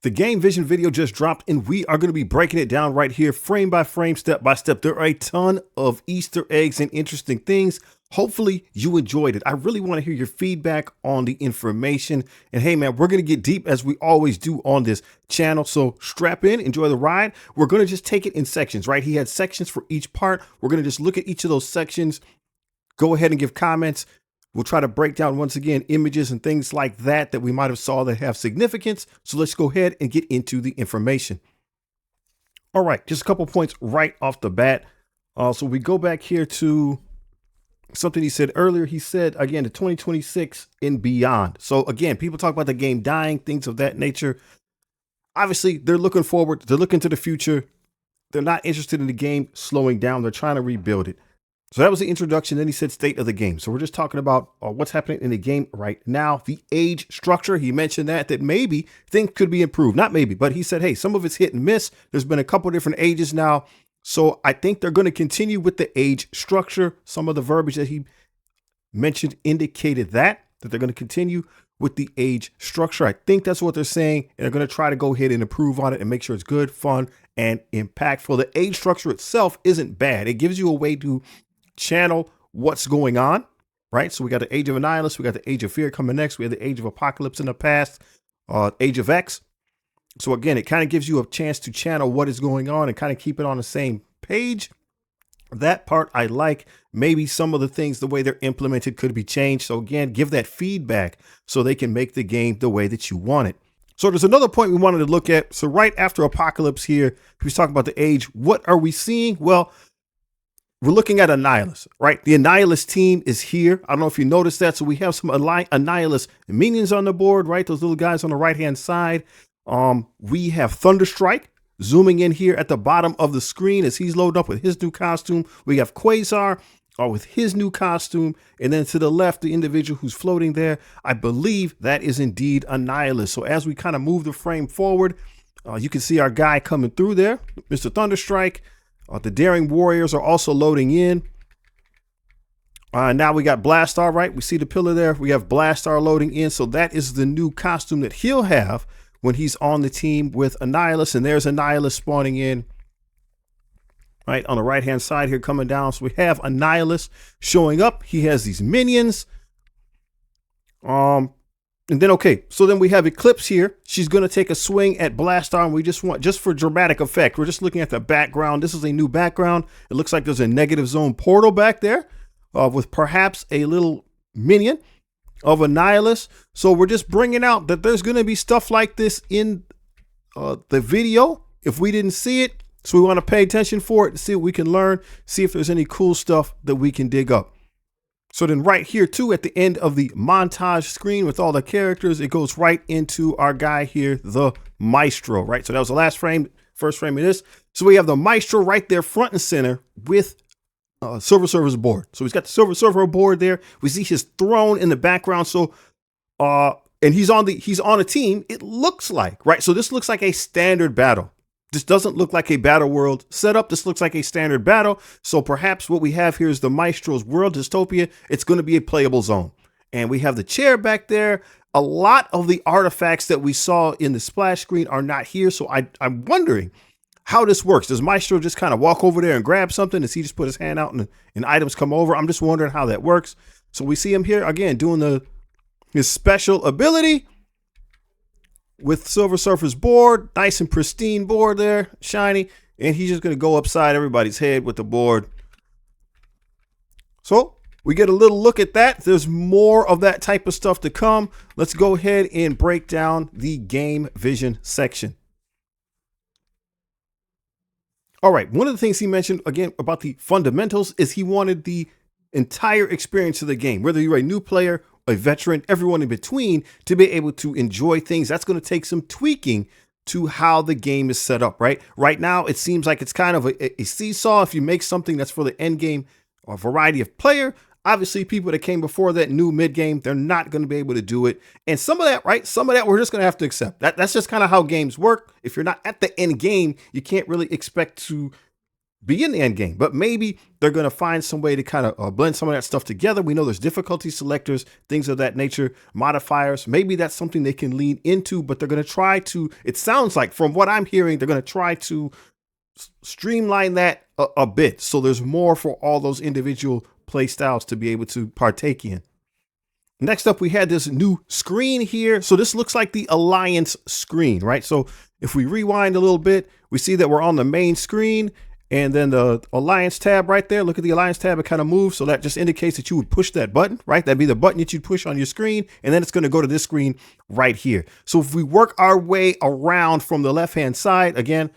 The game vision video just dropped and we are going to be breaking it down right here, frame by frame, step by step. There are a ton of Easter eggs and interesting things. Hopefully you enjoyed it. I really want to hear your feedback on the information. And hey man, we're going to get deep as we always do on this channel. So strap in, enjoy the ride. We're going to just take it in sections, right? He had sections for each part. We're going to just look at each of those sections. Go ahead and give comments. We'll try to break down once again images and things like that we might have saw that have significance. So let's go ahead and get into the information. All right, just a couple points right off the bat. So we go back here to something he said earlier. He said, again, the 2026 and beyond. So again, people talk about the game dying, things of that nature. Obviously, they're looking forward. They're looking to the future. They're not interested in the game slowing down. They're trying to rebuild it. So that was the introduction. Then he said state of the game. So we're just talking about what's happening in the game right now. The age structure. He mentioned that maybe things could be improved. Not maybe, but he said, hey, some of it's hit and miss. There's been a couple different ages now. So I think they're going to continue with the age structure. Some of the verbiage that he mentioned indicated that they're going to continue with the age structure. I think that's what they're saying. And they're going to try to go ahead and improve on it and make sure it's good, fun, and impactful. The age structure itself isn't bad. It gives you a way to channel what's going on, right? So we got the Age of Annihilus, we got the Age of Fear coming next, we have the Age of Apocalypse in the past, Age of X. So again, it kind of gives you a chance to channel what is going on and kind of keep it on the same page. That part I like. Maybe some of the things, the way they're implemented, could be changed. So again, give that feedback so they can make the game the way that you want it. So there's another point we wanted to look at. So right after Apocalypse here, he was talking about the age. What are we seeing? Well, we're looking at Annihilus, right? The Annihilus team is here. I don't know if you noticed that. So we have some Annihilus minions on the board, right? Those little guys on the right-hand side. We have Thunderstrike zooming in here at the bottom of the screen as he's loaded up with his new costume. We have Quasar with his new costume. And then to the left, the individual who's floating there, I believe that is indeed Annihilus. So as we kind of move the frame forward, you can see our guy coming through there, Mr. Thunderstrike. The Daring Warriors are also loading in. Now we got Blastar, right? We see the pillar there. We have Blastar loading in. So that is the new costume that he'll have when he's on the team with Annihilus. And there's Annihilus spawning in right on the right-hand side here coming down. So we have Annihilus showing up. He has these minions. And then, okay, so then we have Eclipse here. She's going to take a swing at Blastar, and we just for dramatic effect, we're just looking at the background. This is a new background. It looks like there's a negative zone portal back there with perhaps a little minion of Annihilus. So we're just bringing out that there's going to be stuff like this in the video if we didn't see it. So we want to pay attention for it and see what we can learn, see if there's any cool stuff that we can dig up. So then right here too, at the end of the montage screen with all the characters, it goes right into our guy here, the Maestro, right? So that was the last frame, first frame of this. So we have the Maestro right there front and center with Silver Surfer's board. So he's got the Silver Surfer board there. We see his throne in the background. So, and he's on a team, it looks like, right? So this looks like a standard battle. This doesn't look like a battle world setup. This looks like a standard battle. So perhaps what we have here is the Maestro's world dystopia. It's going to be a playable zone. And we have the chair back there. A lot of the artifacts that we saw in the splash screen are not here. So I'm wondering how this works. Does Maestro just kind of walk over there and grab something? Does he just put his hand out and items come over? I'm just wondering how that works. So we see him here again doing his special ability with Silver Surfer's board, nice and pristine board there, shiny, and he's just going to go upside everybody's head with the board. So we get a little look at that. There's more of that type of stuff to come. Let's go ahead and break down the game vision section. All right, one of the things he mentioned again about the fundamentals is he wanted the entire experience of the game, whether you're a new player, a veteran, everyone in between, to be able to enjoy things. That's going to take some tweaking to how the game is set up, right? Right now, it seems like it's kind of a seesaw. If you make something that's for the end game or variety of player, obviously people that came before that new mid game, they're not going to be able to do it. And some of that, right? Some of that we're just going to have to accept. That's just kind of how games work. If you're not at the end game, you can't really expect to be in the end game, but maybe they're going to find some way to kind of blend some of that stuff together. We know there's difficulty selectors, things of that nature, modifiers. Maybe that's something they can lean into, but they're going to try to, it sounds like from what I'm hearing, they're going to try to streamline that a bit. So there's more for all those individual play styles to be able to partake in. Next up, we had this new screen here. So this looks like the Alliance screen, right? So if we rewind a little bit, we see that we're on the main screen and then the Alliance tab right there. Look at the Alliance tab, it kind of moves. So that just indicates that you would push that button, right? That'd be the button that you'd push on your screen. And then it's going to go to this screen right here. So if we work our way around from the left-hand side, again,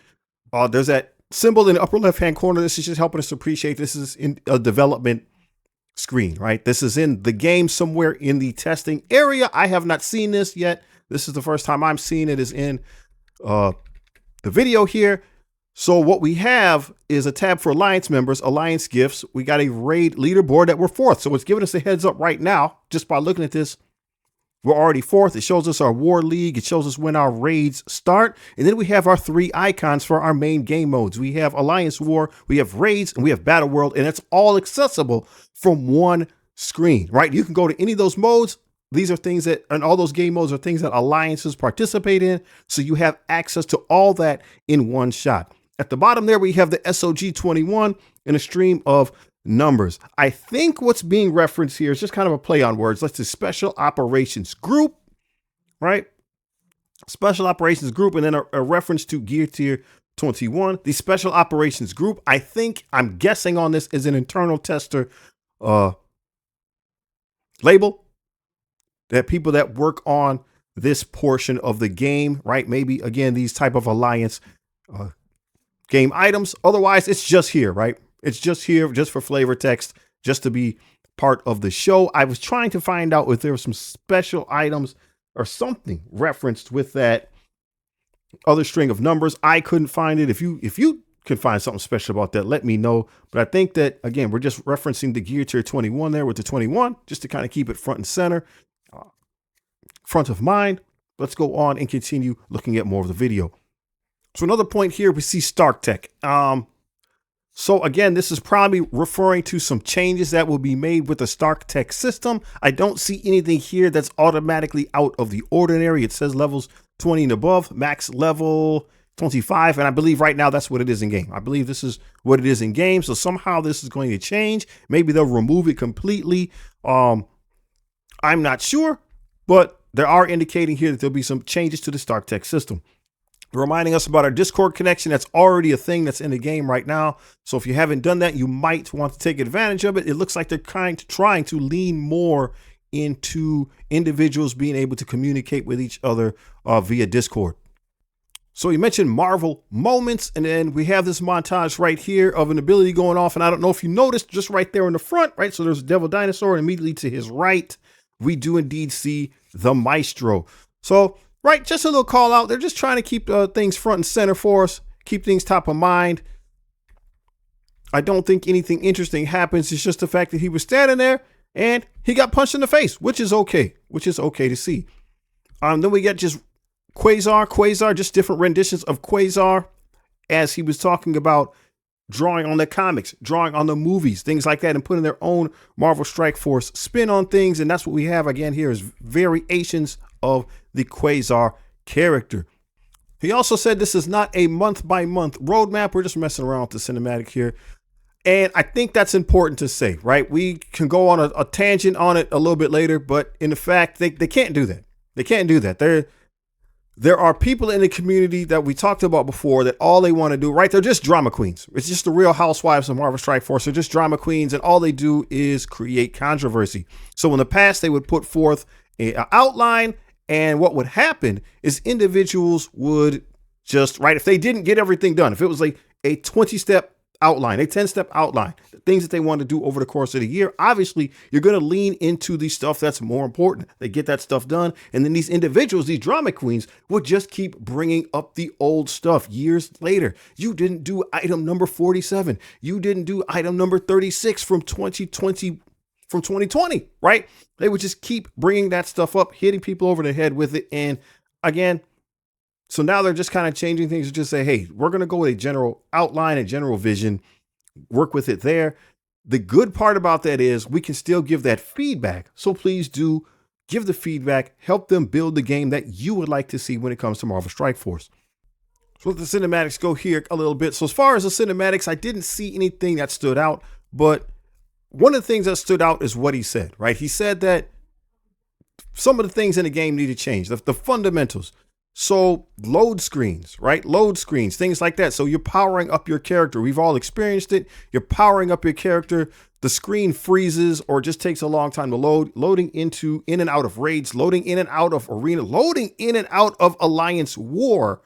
there's that symbol in the upper left-hand corner. This is just helping us appreciate this is in a development screen, right? This is in the game somewhere in the testing area. I have not seen this yet. This is the first time I'm seeing it is in the video here. So what we have is a tab for Alliance members, Alliance gifts. We got a raid leaderboard that we're fourth. So it's giving us a heads up right now, just by looking at this. We're already fourth. It shows us our war league. It shows us when our raids start. And then we have our 3 icons for our main game modes. We have Alliance War, we have raids, and we have Battle World. And it's all accessible from one screen, right? You can go to any of those modes. These are things that, and all those game modes are things that alliances participate in. So you have access to all that in one shot. At the bottom there, we have the SOG21 and a stream of numbers. I think what's being referenced here is just kind of a play on words. Let's do Special Operations Group, right? Special Operations Group, and then a reference to Gear Tier 21. The Special Operations Group, I'm guessing on this is an internal tester label that people that work on this portion of the game, right? Maybe again, these type of Alliance game items. Otherwise, it's just here, right? It's just here just for flavor text, just to be part of the show. I was trying to find out if there were some special items or something referenced with that other string of numbers. I couldn't find it. If you can find something special about that, let me know. But I think that, again, we're just referencing the Gear Tier 21 there with the 21, just to kind of keep it front and center, front of mind. Let's go on and continue looking at more of the video. So another point here, we see Stark Tech. So again, this is probably referring to some changes that will be made with the Stark Tech system. I don't see anything here that's automatically out of the ordinary. It says levels 20 and above, max level 25. And I believe right now that's what it is in game. I believe this is what it is in game. So somehow this is going to change. Maybe they'll remove it completely. I'm not sure, but they are indicating here that there'll be some changes to the Stark Tech system. Reminding us about our Discord connection. That's already a thing that's in the game right now. So if you haven't done that, you might want to take advantage of it. It looks like they're trying to lean more into individuals being able to communicate with each other via Discord. So you mentioned Marvel moments, and then we have this montage right here of an ability going off. And I don't know if you noticed, just right there in the front, right? So there's a Devil Dinosaur, and immediately to his right, we do indeed see the Maestro. So right, just a little call out. They're just trying to keep things front and center for us, keep things top of mind. I don't think anything interesting happens. It's just the fact that he was standing there and he got punched in the face, which is okay to see. Then we get just Quasar, just different renditions of Quasar as he was talking about drawing on the comics, drawing on the movies, things like that, and putting their own Marvel Strike Force spin on things. And that's what we have again here is variations of the Quasar character. He also said this is not a month-by-month roadmap. We're just messing around with the cinematic here. And I think that's important to say, right? We can go on a tangent on it a little bit later, but in fact, they can't do that. They can't do that. There are people in the community that we talked about before that all they want to do, right? They're just drama queens. It's just the Real Housewives of Marvel Strike Force. They're just drama queens, and all they do is create controversy. So in the past, they would put forth an outline, and what would happen is individuals would just, right, if they didn't get everything done, if it was like a 20-step outline, a 10-step outline, the things that they want to do over the course of the year, obviously you're going to lean into the stuff that's more important. They get that stuff done. And then these individuals, these drama queens, would just keep bringing up the old stuff years later. You didn't do item number 47. You didn't do item number 36 from 2020, right? They would just keep bringing that stuff up, hitting people over the head with it. And again, So now they're just kind of changing things to just say, hey, we're going to go with a general outline, a general vision, work with it there. The good part about that is we can still give that feedback. So please do give the feedback, help them build the game that you would like to see when it comes to Marvel Strike Force. So let the cinematics go here a little bit. So as far as the cinematics, I didn't see anything that stood out, but one of the things that stood out is what he said, right? He said that some of the things in the game need to change, the fundamentals. So load screens, right? Load screens, things like that. So you're powering up your character. We've all experienced it. You're powering up your character. The screen freezes or just takes a long time to load, loading in and out of raids, loading in and out of arena, loading in and out of Alliance War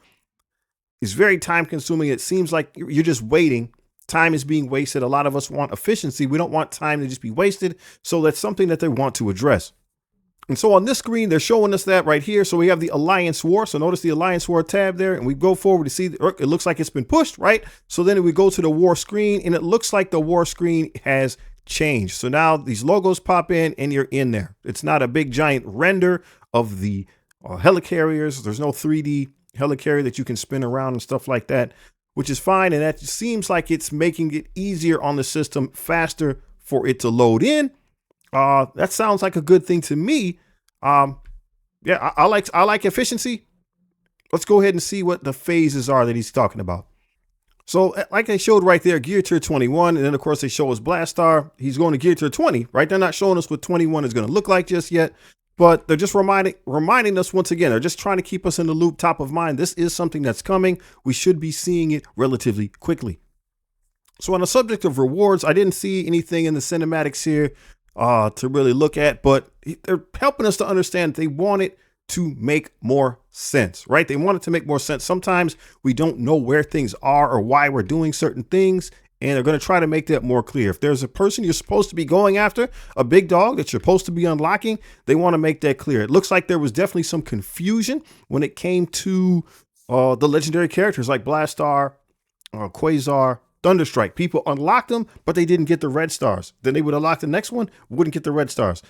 is very time consuming. It seems like you're just waiting. Time is being wasted. A lot of us want efficiency. We don't want time to just be wasted. So that's something that they want to address. And so on this screen, they're showing us that right here. So we have the Alliance War. So notice the Alliance War tab there, and we go forward to see, it looks like it's been pushed, right? So then we go to the War screen, and it looks like the War screen has changed. So now these logos pop in, and you're in there. It's not a big giant render of the helicarriers. There's no 3D helicarrier that you can spin around and stuff like that, which is fine. And that seems like it's making it easier on the system, faster for it to load in. That sounds like a good thing to me. Yeah, I like efficiency. Let's go ahead and see what the phases are that he's talking about. So like they showed right there, gear tier 21. And then of course they show us Blastar. He's going to gear tier 20, right? They're not showing us what 21 is going to look like just yet, but they're just reminding us once again, they're just trying to keep us in the loop, top of mind. This is something that's coming. We should be seeing it relatively quickly. So on the subject of rewards, I didn't see anything in the cinematics here to really look at, but they're helping us to understand they want it to make more sense, right? They want it to make more sense. Sometimes we don't know where things are or why we're doing certain things, and they're going to try to make that more clear. If there's a person you're supposed to be going after, a big dog that you're supposed to be unlocking, they want to make that clear. It looks like there was definitely some confusion when it came to the legendary characters like Blastar, Quasar, Thunderstrike. People unlocked them, but they didn't get the red stars. Then they would unlock the next one, wouldn't get the red stars.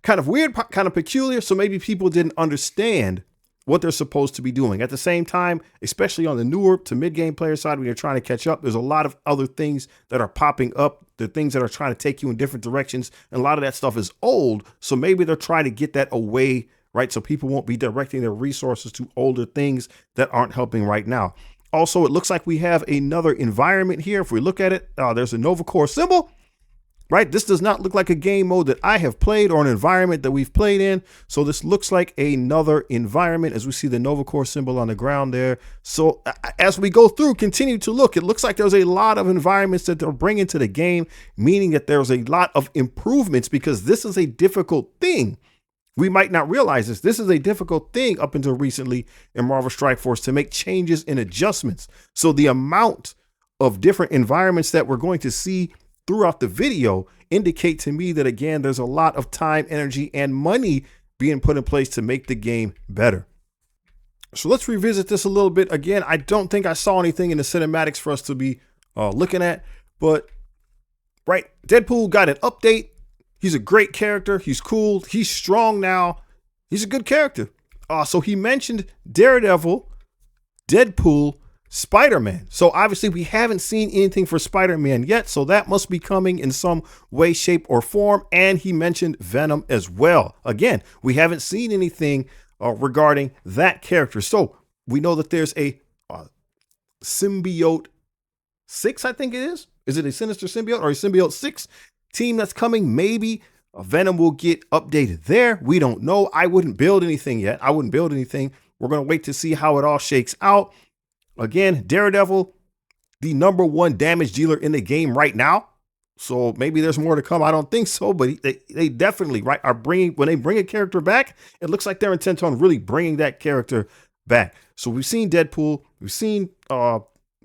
Kind of weird, kind of peculiar. So maybe people didn't understand what they're supposed to be doing. At the same time, especially on the newer to mid-game player side, when you're trying to catch up, there's a lot of other things that are popping up. The things that are trying to take you in different directions. And a lot of that stuff is old. So maybe they're trying to get that away, right? So people won't be directing their resources to older things that aren't helping right now. Also, it looks like we have another environment here. If we look at it, there's a Nova Corps symbol, right? This does not look like a game mode that I have played or an environment that we've played in. So this looks like another environment as we see the Nova Corps symbol on the ground there. So as we go through, continue to look, it looks like there's a lot of environments that they're bringing to the game, meaning that there's a lot of improvements because this is a difficult thing. We might not realize this. This is a difficult thing up until recently in Marvel Strike Force to make changes and adjustments. So the amount of different environments that we're going to see throughout the video indicate to me that, again, there's a lot of time, energy, and money being put in place to make the game better. So let's revisit this a little bit. Again, I don't think I saw anything in the cinematics for us to be looking at, but right, Deadpool got an update. He's a great character. He's cool. He's strong now. He's a good character. So he mentioned Daredevil, Deadpool, Spider-Man. So obviously we haven't seen anything for Spider-Man yet. So that must be coming in some way, shape, or form. And he mentioned Venom as well. Again, we haven't seen anything regarding that character. So we know that there's a Symbiote 6, I think it is. Is it a Sinister Symbiote or a Symbiote 6? Team that's coming? Maybe Venom will get updated there. We don't know. I wouldn't build anything yet. I wouldn't build anything. We're going to wait to see how it all shakes out. Again, Daredevil, the #1 damage dealer in the game right now. So maybe there's more to come. I don't think so, but they definitely are bringing, when they bring a character back, it looks like they're intent on really bringing that character back. So we've seen Deadpool, we've seen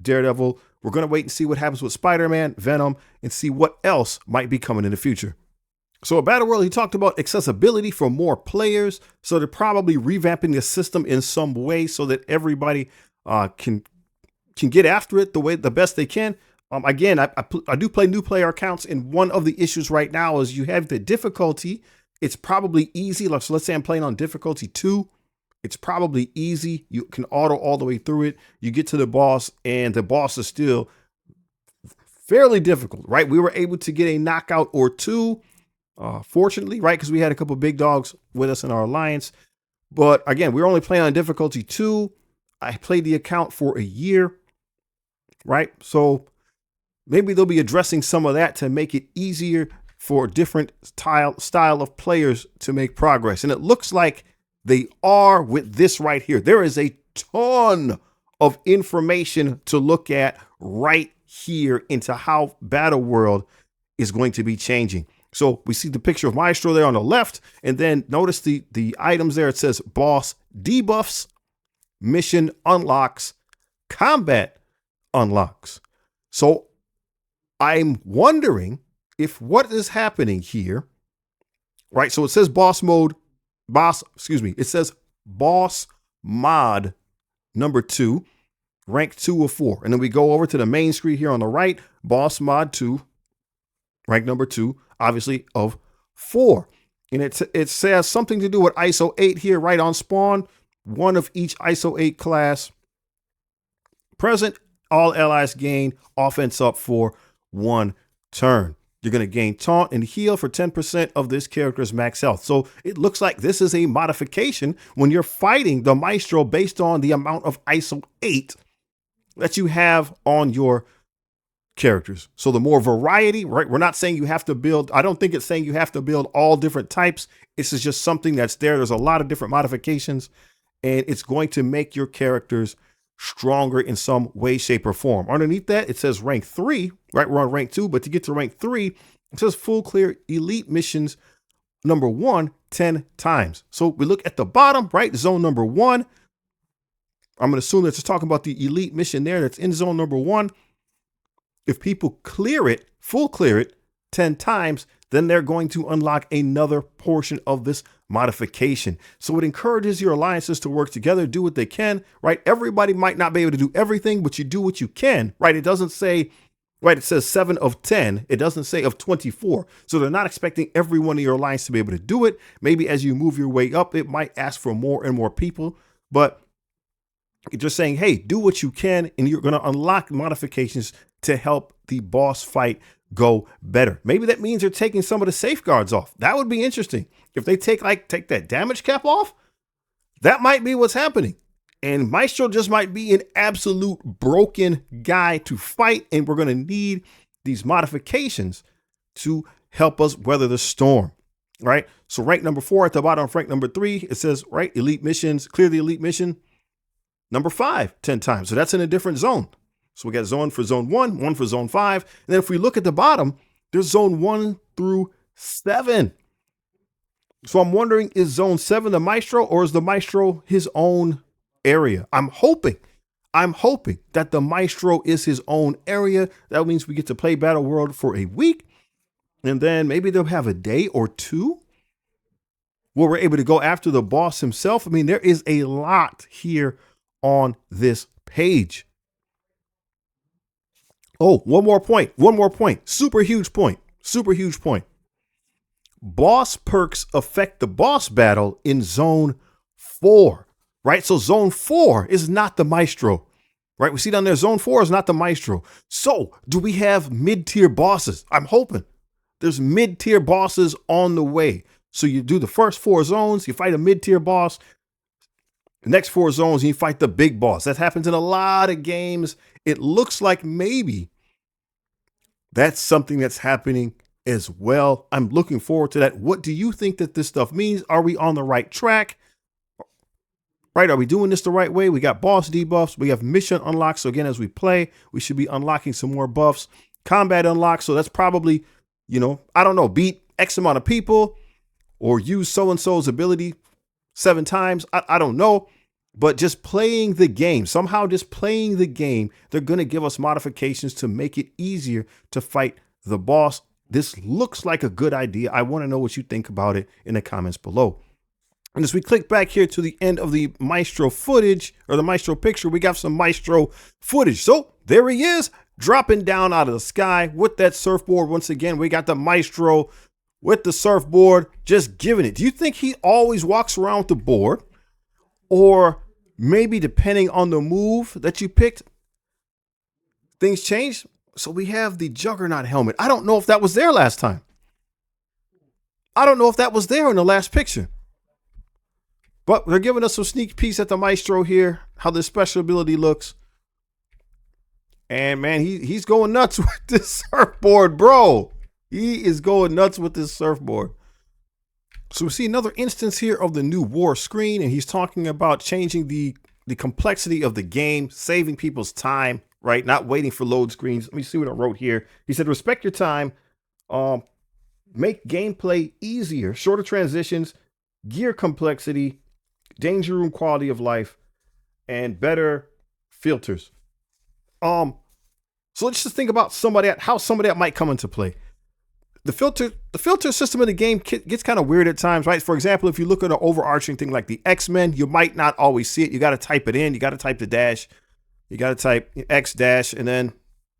Daredevil. We're going to wait and see what happens with Spider-Man, Venom, and see what else might be coming in the future. So at Battle World, he talked about accessibility for more players. So they're probably revamping the system in some way so that everybody can get after it the best they can. Again, I do play new player accounts, and one of the issues right now is you have the difficulty. It's probably easy. So let's say I'm playing on difficulty 2. It's probably easy. You can auto all the way through it. You get to the boss, and the boss is still fairly difficult, right? We were able to get a knockout or two, fortunately, right? Because we had a couple big dogs with us in our alliance. But again, we were only playing on difficulty 2. I played the account for a year, right? So maybe they'll be addressing some of that to make it easier for different style of players to make progress. And it looks like they are with this right here. There is a ton of information to look at right here into how Battle World is going to be changing. So we see the picture of Maestro there on the left, and then notice the items there. It says boss debuffs, mission unlocks, combat unlocks. So I'm wondering if what is happening here, right? So it says it says boss mod number 2, rank 2 of 4. And then we go over to the main screen here on the right, boss mod 2, rank number 2, obviously of 4. And it says something to do with ISO 8 here, right on spawn, one of each ISO 8 class present. All allies gain offense up for 1 turn. You're going to gain taunt and heal for 10% of this character's max health. So it looks like this is a modification when you're fighting the Maestro based on the amount of ISO 8 that you have on your characters. So the more variety, right? We're not saying you have to build. I don't think it's saying you have to build all different types. This is just something that's there. There's a lot of different modifications, and it's going to make your characters stronger in some way, shape, or form. Underneath that, it says rank 3, right? We're on rank 2, but to get to rank 3, it says full clear elite missions number 1 10 times. So we look at the bottom, right? Zone number 1. I'm going to assume that it's talking about the elite mission there that's in zone number 1. If people clear it, full clear it 10 times, then they're going to unlock another portion of this modification. So it encourages your alliances to work together, do what they can, right? Everybody might not be able to do everything, but you do what you can, right? It doesn't say, right? It says 7 of 10. It doesn't say of 24. So they're not expecting every one of your alliance to be able to do it. Maybe as you move your way up, it might ask for more and more people, but it's just saying, hey, do what you can, and you're going to unlock modifications to help the boss fight go better. Maybe that means they're taking some of the safeguards off. That would be interesting. If they take that damage cap off, that might be what's happening. And Maestro just might be an absolute broken guy to fight, and we're going to need these modifications to help us weather the storm, right? So rank number 4 at the bottom of rank number 3, it says, right, elite missions, clear the elite mission number 5 10 times. So that's in a different zone. So we got zone for zone 1, 1 for zone 5. And then if we look at the bottom, there's zone 1 through 7. So I'm wondering, is zone 7 the Maestro, or is the Maestro his own area? I'm hoping that the Maestro is his own area. That means we get to play Battle World for a week, and then maybe they'll have a day or two where we're able to go after the boss himself. I mean, there is a lot here on this page. Oh, one more point. Super huge point. Boss perks affect the boss battle in zone 4, right? So zone 4 is not the Maestro, right? We see down there, zone 4 is not the Maestro. So do we have mid-tier bosses? I'm hoping there's mid-tier bosses on the way. So you do the first 4 zones, you fight a mid-tier boss. The next 4 zones, you fight the big boss. That happens in a lot of games. It looks like maybe that's something that's happening as well. I'm looking forward to that. What do you think that this stuff means? Are we on the right track? Right? Are we doing this the right way? We got boss debuffs. We have mission unlocks. So again, as we play, we should be unlocking some more buffs. Combat unlocks. So that's probably, I don't know, beat X amount of people or use so-and-so's ability 7 times. I don't know. But just playing the game, somehow just playing the game, they're going to give us modifications to make it easier to fight the boss. This looks like a good idea. I want to know what you think about it in the comments below. And as we click back here to the end of the Maestro footage, or the Maestro picture, we got some Maestro footage. So there he is, dropping down out of the sky with that surfboard. Once again, we got the Maestro with the surfboard, just giving it. Do you think he always walks around with the board? Or maybe depending on the move that you picked, things changed. So we have the Juggernaut helmet. I don't know if that was there last time. I don't know if that was there in the last picture. But they're giving us some sneak peeks at the Maestro here, how this special ability looks. And man, he's going nuts with this surfboard, bro. He is going nuts with this surfboard. So we see another instance here of the new war screen, and he's talking about changing the complexity of the game, saving people's time, right? Not waiting for load screens. Let me see what I wrote here. He said, respect your time, make gameplay easier, shorter transitions, gear complexity, danger room quality of life, and better filters. So let's just think about how some of that might come into play. The filter system of the game gets kind of weird at times, right? For example, if you look at an overarching thing like the X-Men, you might not always see it. You got to type it in. You got to type the dash. You got to type X dash, and then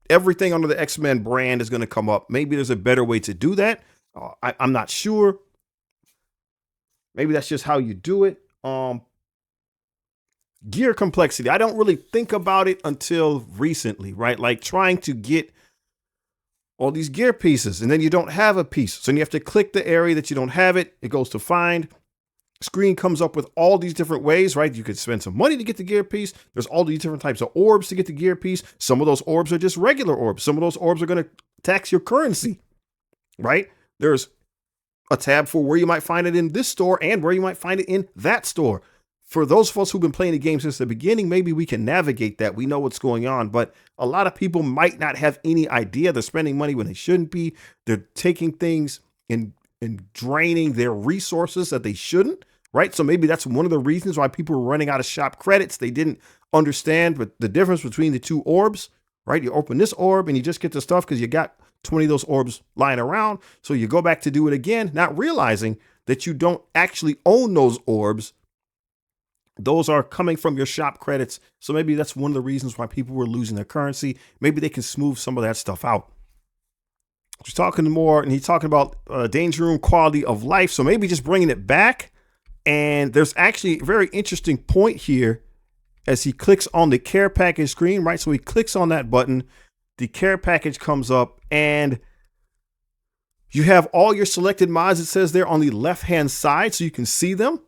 everything under the X-Men brand is going to come up. Maybe there's a better way to do that. I'm not sure. Maybe that's just how you do it. Gear complexity. I don't really think about it until recently, right? Like trying to get all these gear pieces, and then you don't have a piece. So you have to click the area that you don't have it. It goes to find. Screen comes up with all these different ways, right? You could spend some money to get the gear piece. There's all these different types of orbs to get the gear piece. Some of those orbs are just regular orbs. Some of those orbs are going to tax your currency, right? There's a tab for where you might find it in this store and where you might find it in that store. For those of us who've been playing the game since the beginning, maybe we can navigate that. We know what's going on, but a lot of people might not have any idea. They're spending money when they shouldn't be. They're taking things and draining their resources that they shouldn't, right? So maybe that's one of the reasons why people were running out of shop credits. They didn't understand the difference between the two orbs, right? You open this orb and you just get the stuff because you got 20 of those orbs lying around. So you go back to do it again, not realizing that you don't actually own those orbs. Those are coming from your shop credits. So maybe that's one of the reasons why people were losing their currency. Maybe they can smooth some of that stuff out. He's talking more, and he's talking about danger room quality of life. So maybe just bringing it back. And there's actually a very interesting point here as he clicks on the care package screen, right? So he clicks on that button, the care package comes up, and you have all your selected mods, it says there on the left-hand side, so you can see them,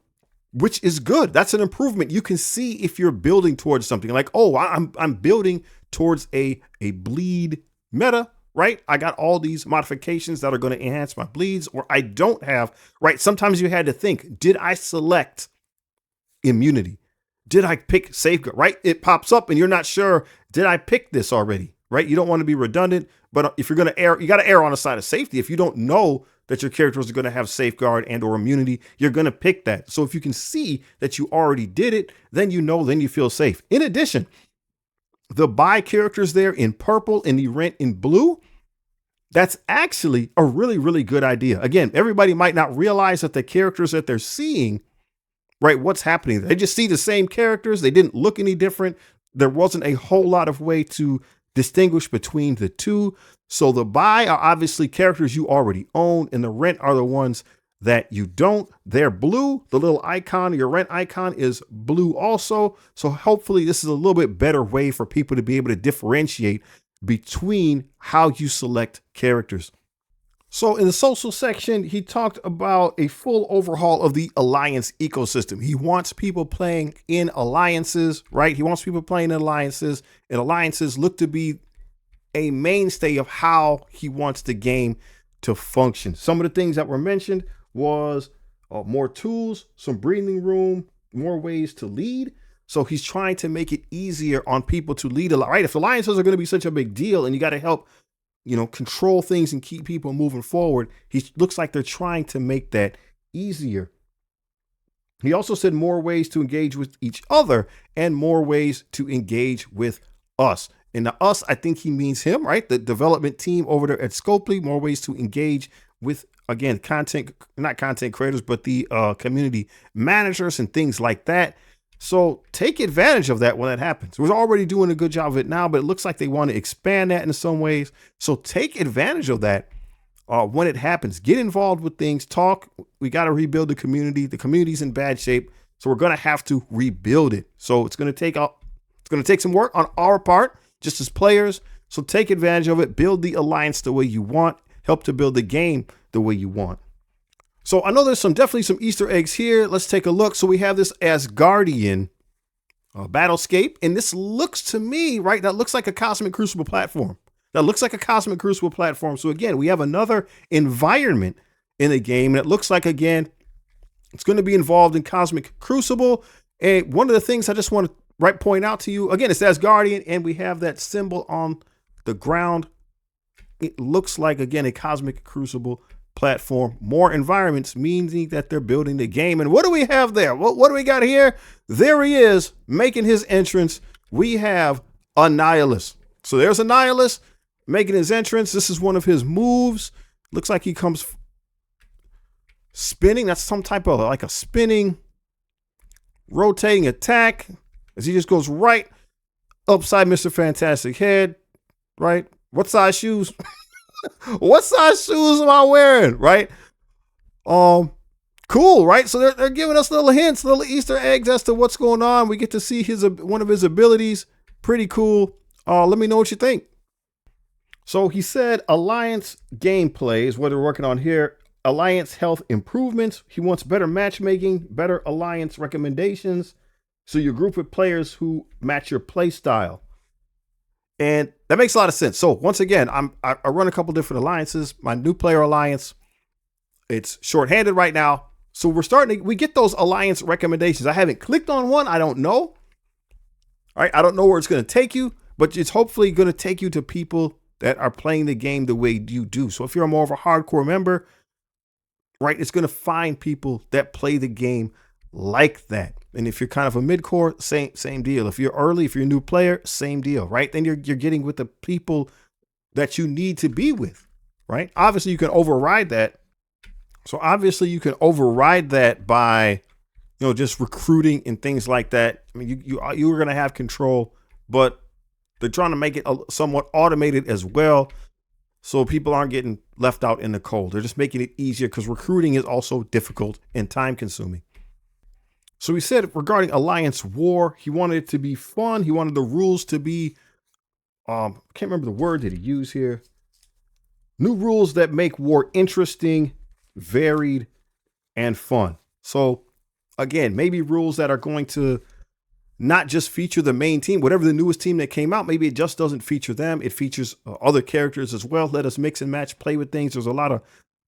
which is good. That's an improvement. You can see if you're building towards something like, oh, I'm building towards a bleed meta, right? I got all these modifications that are going to enhance my bleeds, or I don't have, right? Sometimes you had to think, did I select immunity? Did I pick safeguard, right? It pops up and you're not sure, did I pick this already, right? You don't want to be redundant, but if you're going to err, you got to err on the side of safety. If you don't know that your characters are going to have safeguard and or immunity, you're going to pick that. So if you can see that you already did it, then you know, then you feel safe. In addition, the buy characters there in purple and the rent in blue, that's actually a really, really good idea. Again, everybody might not realize that the characters that they're seeing, right, what's happening? They just see the same characters. They didn't look any different. There wasn't a whole lot of way to distinguish between the two. So the buy are obviously characters you already own, and the rent are the ones that you don't. They're blue. The little icon, your rent icon, is blue also. So hopefully this is a little bit better way for people to be able to differentiate between how you select characters. So in the social section, he talked about a full overhaul of the alliance ecosystem. He wants people playing in alliances, right? He wants people playing in alliances, and alliances look to be a mainstay of how he wants the game to function. Some of the things that were mentioned was more tools, some breathing room, more ways to lead. So he's trying to make it easier on people to lead a lot, right? If alliances are going to be such a big deal and you got to help, control things and keep people moving forward, he looks like they're trying to make that easier. He also said more ways to engage with each other and more ways to engage with us. And the us, I think he means him, right? The development team over there at Scopely, more ways to engage with, again, not content creators, but the community managers and things like that. So take advantage of that when that happens. We're already doing a good job of it now, but it looks like they want to expand that in some ways. So take advantage of that when it happens. Get involved with things, talk. We got to rebuild the community. The community's in bad shape. So we're going to have to rebuild it. So it's going to take some work on our part, just as players. So take advantage of it. Build the alliance the way you want. Help to build the game the way you want. So I know there's definitely some Easter eggs here. Let's take a look. So we have this Asgardian battlescape, and this looks to me, right, that looks like a Cosmic Crucible platform. So again, we have another environment in the game, and it looks like, again, it's going to be involved in Cosmic Crucible. And one of the things I just want to point out to you, again, it's Asgardian, and we have that symbol on the ground. It looks like, again, a Cosmic Crucible platform. More environments, meaning that they're building the game. And what do we have there? What do we got here? There he is, making his entrance. We have Annihilus. So there's Annihilus making his entrance. This is one of his moves. Looks like he comes spinning. That's some type of like a spinning, rotating attack as he just goes right upside Mr. Fantastic head, right? What size shoes? What size shoes am I wearing? Right? Cool, right? So they're giving us little hints, little Easter eggs as to what's going on. We get to see one of his abilities. Pretty cool. Let me know what you think. So he said Alliance gameplay is what they're working on here. Alliance health improvements. He wants better matchmaking, better Alliance recommendations. So you group with players who match your play style. And that makes a lot of sense. So once again, I run a couple different alliances. My new player alliance, it's shorthanded right now. So we get those alliance recommendations. I haven't clicked on one. I don't know. All right. I don't know where it's going to take you, but it's hopefully going to take you to people that are playing the game the way you do. So if you're more of a hardcore member, right, it's going to find people that play the game like that. And if you're kind of a mid-core, same deal. If you're early, if you're a new player, same deal, right? Then you're getting with the people that you need to be with, right? Obviously, you can override that. So obviously, you can override that by, just recruiting and things like that. I mean, you are going to have control, but they're trying to make it somewhat automated as well, so people aren't getting left out in the cold. They're just making it easier because recruiting is also difficult and time-consuming. So he said regarding Alliance War, he wanted it to be fun. He wanted the rules to be, I can't remember the word that he used here. New rules that make war interesting, varied, and fun. So again, maybe rules that are going to not just feature the main team, whatever the newest team that came out, maybe it just doesn't feature them. It features other characters as well. Let us mix and match, play with things. There's a lot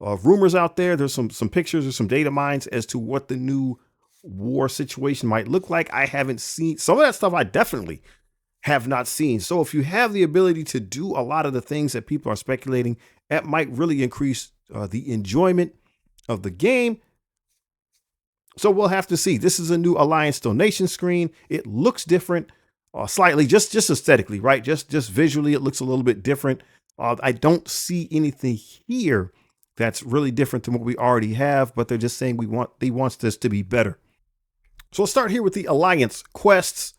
of rumors out there. There's some pictures or some data mines as to what the new war situation might look like. I haven't seen some of that stuff. I definitely have not seen. So if you have the ability to do a lot of the things that people are speculating, that might really increase the enjoyment of the game. So we'll have to see. This is a new Alliance donation screen. It looks different, slightly, just aesthetically, right? Just visually, it looks a little bit different. I don't see anything here that's really different than what we already have, but they're just saying they want this to be better. So let's start here with the Alliance quests.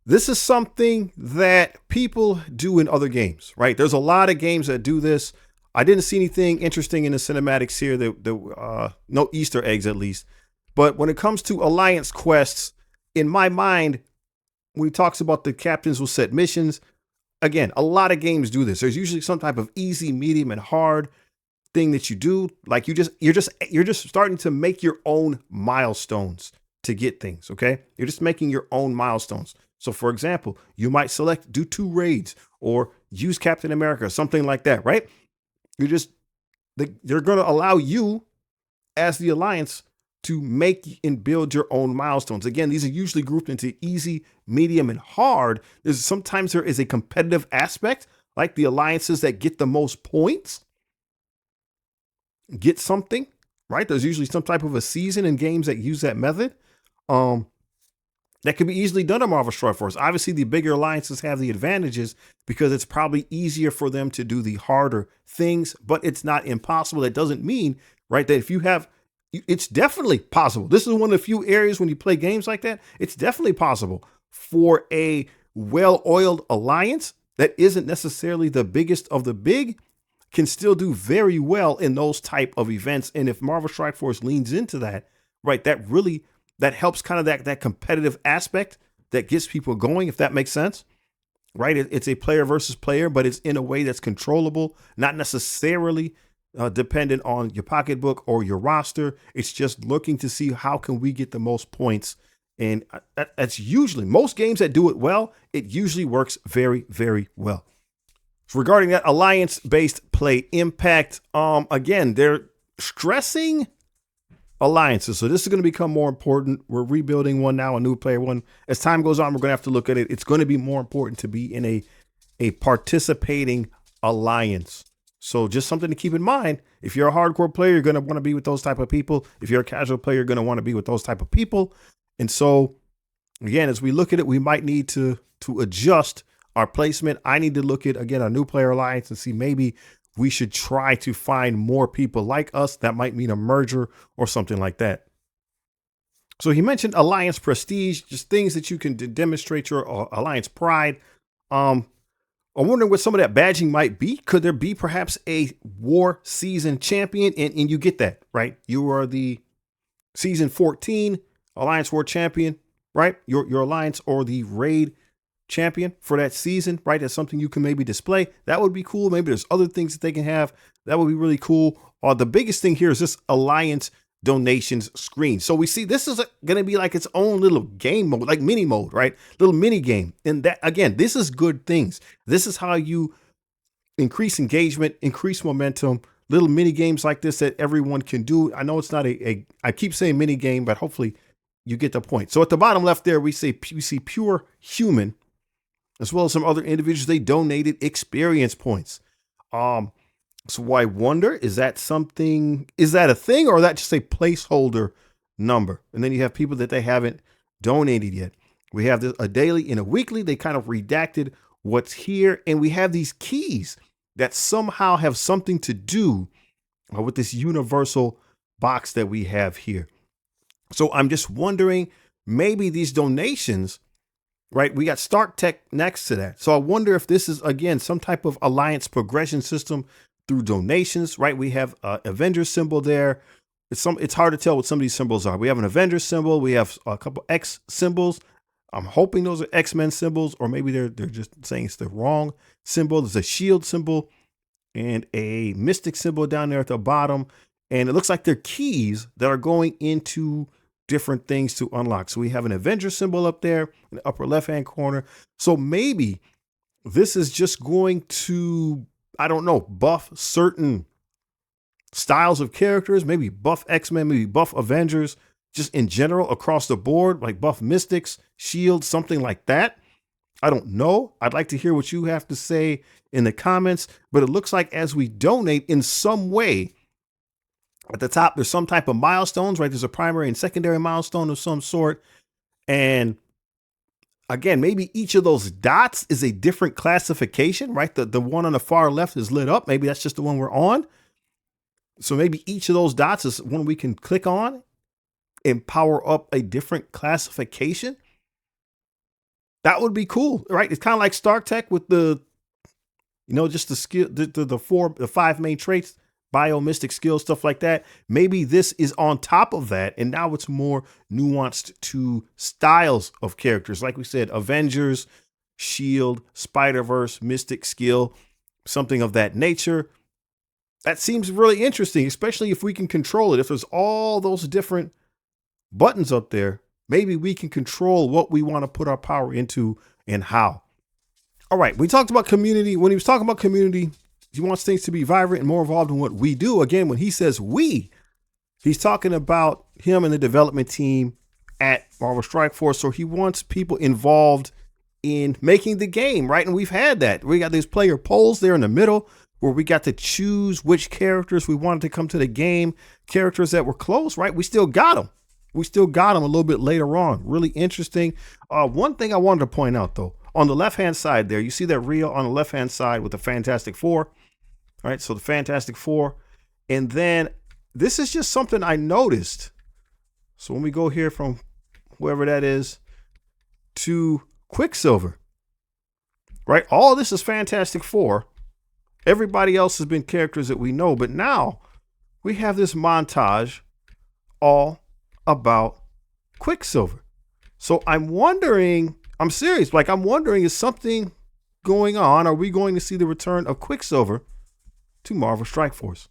This is something that people do in other games, right? There's a lot of games that do this. I didn't see anything interesting in the cinematics here. No Easter eggs, at least. But when it comes to Alliance quests, in my mind, when he talks about the captains will set missions, again, a lot of games do this. There's usually some type of easy, medium, and hard thing that you do. Like you're just starting to make your own milestones to get things. Okay, you're just making your own milestones. So, for example, you might select do 2 raids or use Captain America or something like that. Right? They're going to allow you as the Alliance to make and build your own milestones. Again, these are usually grouped into easy, medium, and hard. Sometimes there is a competitive aspect, like the alliances that get the most points get something, right? There's usually some type of a season in games that use that method. That can be easily done on Marvel Strike Force. Obviously, the bigger alliances have the advantages because it's probably easier for them to do the harder things, but it's not impossible. That doesn't mean, right, that if you have, it's definitely possible. This is one of the few areas when you play games like that, it's definitely possible for a well-oiled alliance that isn't necessarily the biggest of the big can still do very well in those type of events. And if Marvel Strike Force leans into that, right, that really that helps kind of that competitive aspect that gets people going, if that makes sense. Right? It's a player versus player, but it's in a way that's controllable, not necessarily dependent on your pocketbook or your roster. It's just looking to see how can we get the most points. And that's usually most games that do it well. It usually works very, very well. So regarding that alliance-based play impact, again, they're stressing alliances. So this is going to become more important. We're rebuilding one now, a new player one. As time goes on, we're going to have to look at it. It's going to be more important to be in a participating alliance. So just something to keep in mind. If you're a hardcore player, you're going to want to be with those type of people. If you're a casual player, you're going to want to be with those type of people. And so, again, as we look at it, we might need to adjust our placement. I need to look at, again, a new player alliance and see maybe we should try to find more people like us. That might mean a merger or something like that. So he mentioned alliance prestige, just things that you can demonstrate your alliance pride. I'm wondering what some of that badging might be. Could there be perhaps a war season champion? And you get that, right? You are the season 14 Alliance War champion, right? Your alliance or the raid champion for that season, right? That's something you can maybe display. That would be cool. Maybe there's other things that they can have. That would be really cool. The biggest thing here is this alliance donations screen. So we see this is going to be like its own little game mode, like mini mode, right? Little mini game. And that, again, this is good things. This is how you increase engagement, increase momentum, little mini games like this that everyone can do. I know it's not I keep saying mini game, but hopefully you get the point. So at the bottom left there, we see Pure Human, as well as some other individuals. They donated experience points. So I wonder, is that a thing, or is that just a placeholder number? And then you have people that they haven't donated yet. We have a daily and a weekly. They kind of redacted what's here. And we have these keys that somehow have something to do with this universal box that we have here. So I'm just wondering, maybe these donations, right? We got Stark Tech next to that. So I wonder if this is, again, some type of alliance progression system through donations, right? We have an Avengers symbol there. It's hard to tell what some of these symbols are. We have an Avengers symbol. We have a couple X symbols. I'm hoping those are X-Men symbols, or maybe they're just saying it's the wrong symbol. There's a shield symbol and a mystic symbol down there at the bottom. And it looks like they're keys that are going into different things to unlock. So we have an Avenger symbol up there in the upper left-hand corner. So maybe this is just going to, I don't know, buff certain styles of characters, maybe buff X-Men, maybe buff Avengers, just in general across the board, like buff Mystics, Shield, something like that. I don't know. I'd like to hear what you have to say in the comments, but it looks like as we donate in some way, at the top, there's some type of milestones, right? There's a primary and secondary milestone of some sort. And again, maybe each of those dots is a different classification, right? The one on the far left is lit up. Maybe that's just the one we're on. So maybe each of those dots is one we can click on and power up a different classification. That would be cool, right? It's kind of like Stark Tech with the, just the skill, the 5 main traits. Bio, mystic, skill, stuff like that. Maybe this is on top of that, and now it's more nuanced to styles of characters. Like we said, Avengers, Shield, Spider-Verse, mystic, skill, something of that nature. That seems really interesting, especially if we can control it. If there's all those different buttons up there, maybe we can control what we want to put our power into and how. All right, we talked about community. When he was talking about community, he wants things to be vibrant and more involved in what we do. Again, when he says we, he's talking about him and the development team at Marvel Strike Force. So he wants people involved in making the game, right? And we've had that. We got these player polls there in the middle where we got to choose which characters we wanted to come to the game, characters that were close, right? We still got them. We still got them a little bit later on. Really interesting. One thing I wanted to point out, though, on the left-hand side there, you see that reel on the left-hand side with the Fantastic Four. All right, so the Fantastic Four. And then this is just something I noticed. So when we go here from whoever that is to Quicksilver, right? All this is Fantastic Four. Everybody else has been characters that we know. But now we have this montage all about Quicksilver. So I'm wondering, I'm serious, like I'm wondering, is something going on? Are we going to see the return of Quicksilver to Marvel Strike Force?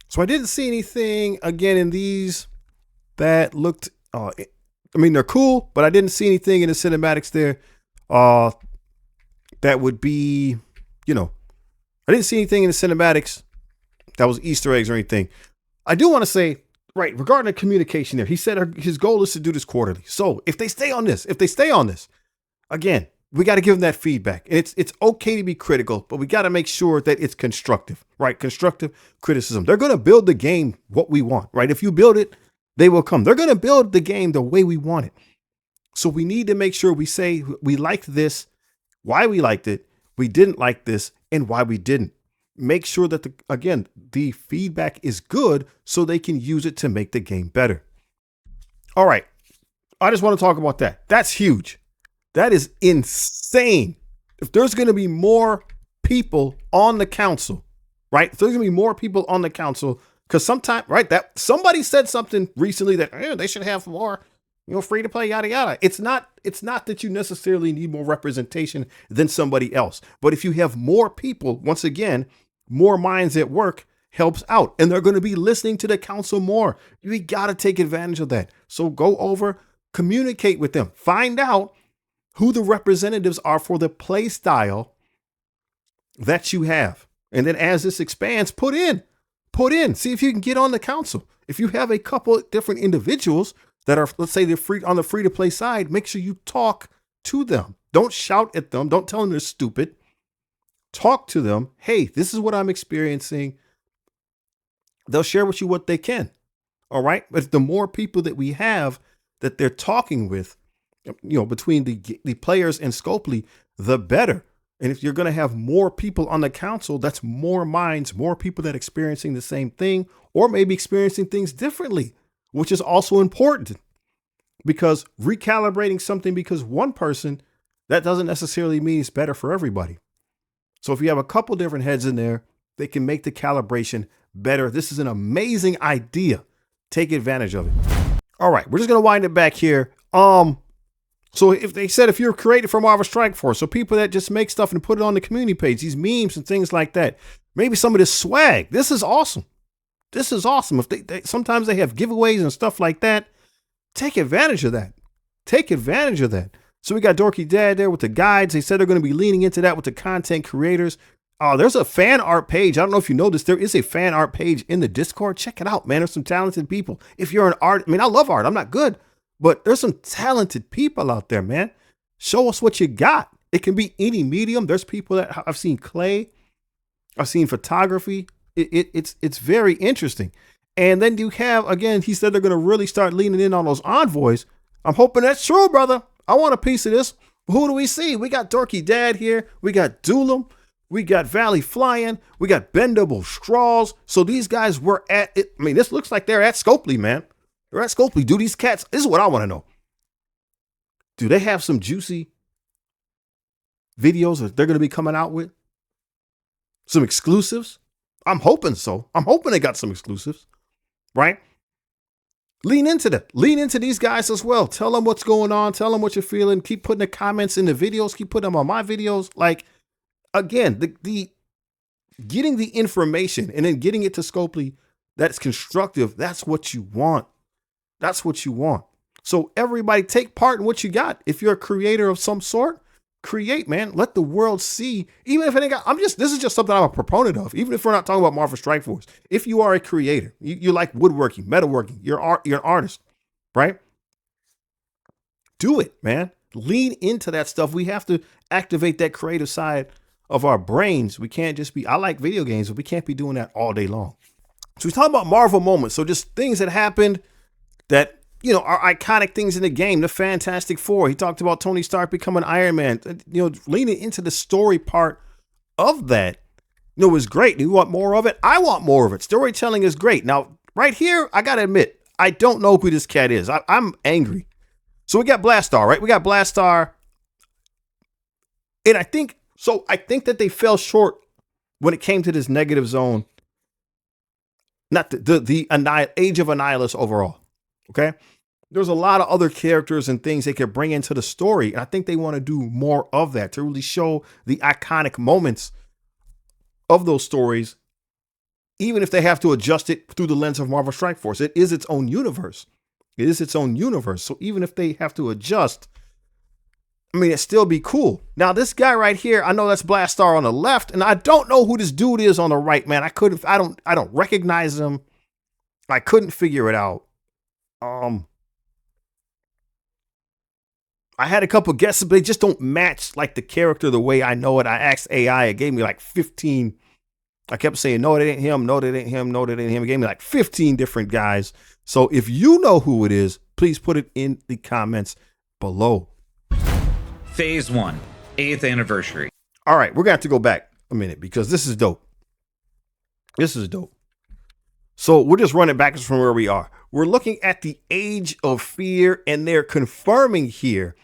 So I didn't see anything again in these that looked, I mean, they're cool, but I didn't see anything in the cinematics there that would be, you know, I didn't see anything in the cinematics that was Easter eggs or anything. I do want to say, right, regarding the communication there, he said his goal is to do this quarterly. So if they stay on this, again, we got to give them that feedback. And it's okay to be critical, but we got to make sure that it's constructive, right? Constructive criticism. They're going to build the game what we want, right? If you build it, they will come. They're going to build the game the way we want it. So we need to make sure we say we liked this, why we liked it, we didn't like this, and why we didn't. Make sure that, the feedback is good so they can use it to make the game better. All right. I just want to talk about that. That's huge. That is insane. If there's going to be more people on the council, right? If there's going to be more people on the council, because sometimes, right, that somebody said something recently that they should have more, free to play, yada, yada. It's not that you necessarily need more representation than somebody else. But if you have more people, once again, more minds at work helps out. And they're going to be listening to the council more. You got to take advantage of that. So go over, communicate with them, find out who the representatives are for the play style that you have. And then as this expands, put in, see if you can get on the council. If you have a couple different individuals that are, let's say they're free on the free to play side, make sure you talk to them. Don't shout at them. Don't tell them they're stupid. Talk to them. Hey, this is what I'm experiencing. They'll share with you what they can. All right. But the more people that we have that they're talking with, between the players and Scopely, the better. And if you're going to have more people on the council, that's more minds, more people that are experiencing the same thing, or maybe experiencing things differently, which is also important, because recalibrating something because one person, that doesn't necessarily mean it's better for everybody. So if you have a couple different heads in there, they can make the calibration better. This is an amazing idea. Take advantage of it. All right, we're just going to wind it back here. So if they said, if you're created for Marvel Strike Force, so people that just make stuff and put it on the community page, these memes and things like that, maybe some of this swag, this is awesome. This is awesome. If they sometimes they have giveaways and stuff like that, take advantage of that. Take advantage of that. So we got Dorky Dad there with the guides. They said they're going to be leaning into that with the content creators. There's a fan art page. I don't know if you noticed, there is a fan art page in the Discord. Check it out, man. There's some talented people. If you're an art, I love art. I'm not good, but there's some talented people out there, man. Show us what you got. It can be any medium. There's people that I've seen clay. I've seen photography. It's very interesting. And then you have, again, he said they're going to really start leaning in on those envoys. I'm hoping that's true, brother. I want a piece of this. Who do we see? We got Dorky Dad here. We got Doolum. We got Valley Flying. We got Bendable Straws. So these guys were at it. This looks like they're at Scopely, man. They're at Scopely. Do these cats, this is what I want to know. Do they have some juicy videos that they're going to be coming out with? Some exclusives? I'm hoping so. I'm hoping they got some exclusives, right? Lean into that. Lean into these guys as well. Tell them what's going on. Tell them what you're feeling. Keep putting the comments in the videos. Keep putting them on my videos. Like, again, the getting the information and then getting it to Scopely that's constructive. That's what you want. That's what you want. So everybody take part in what you got. If you're a creator of some sort, create, man. Let the world see. Even if it ain't got, this is just something I'm a proponent of. Even if we're not talking about Marvel Strike Force. If you are a creator, you like woodworking, metalworking, you're an artist, right? Do it, man. Lean into that stuff. We have to activate that creative side of our brains. We can't just be, I like video games, but we can't be doing that all day long. So we talk about Marvel moments. So just things that happened that, are iconic things in the game. The Fantastic Four. He talked about Tony Stark becoming Iron Man. Leaning into the story part of that, is great. Do you want more of it? I want more of it. Storytelling is great. Now, right here, I got to admit, I don't know who this cat is. I'm angry. So we got Blastar, right? We got Blastar. And I think that they fell short when it came to this negative zone. Not the Age of Annihilus overall. Okay. there's a lot of other characters and things they could bring into the story. And I think they want to do more of that to really show the iconic moments of those stories, even if they have to adjust it through the lens of Marvel Strike Force. It is its own universe. It is its own universe. So even if they have to adjust, I mean, it'd still be cool. Now, this guy right here, I know that's Blast Star on the left, and I don't know who this dude is on the right, man. I don't recognize him. I couldn't figure it out. I had a couple guesses, but they just don't match like the character the way I know it. I asked AI, it gave me like 15. I kept saying, no, it ain't him, no, it ain't him, no, it ain't him. It gave me like 15 different guys. So if you know who it is, please put it in the comments below. Phase 1, 8th anniversary. All right, we're going to have to go back a minute because this is dope. This is dope. So we'll just run it back from where we are. We're looking at the Age of Fear, and they're confirming here